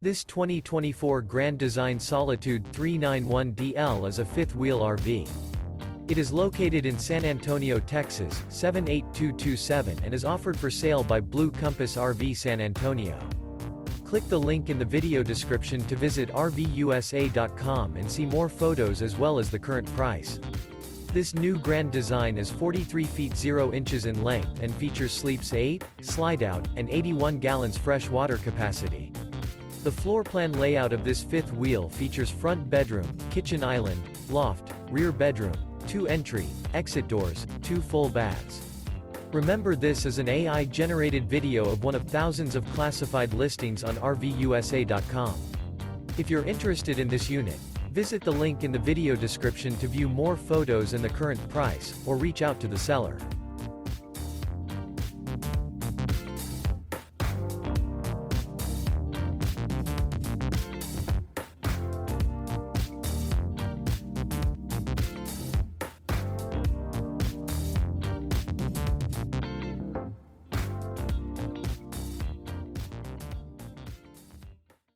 This 2024 Grand Design Solitude 391DL is a fifth-wheel RV. It is located in San Antonio, Texas, 78227 and is offered for sale by Blue Compass RV San Antonio. Click the link in the video description to visit RVUSA.com and see more photos as well as the current price. This new Grand Design is 43 feet 0 inches in length and features sleeps 8, Slideout, and 81 gallons fresh water capacity. The floor plan layout of this fifth wheel features front bedroom, kitchen island, loft, rear bedroom, 2 entry, exit doors, 2 full baths. Remember, this is an AI-generated video of one of thousands of classified listings on RVUSA.com. If you're interested in this unit, visit the link in the video description to view more photos and the current price, or reach out to the seller.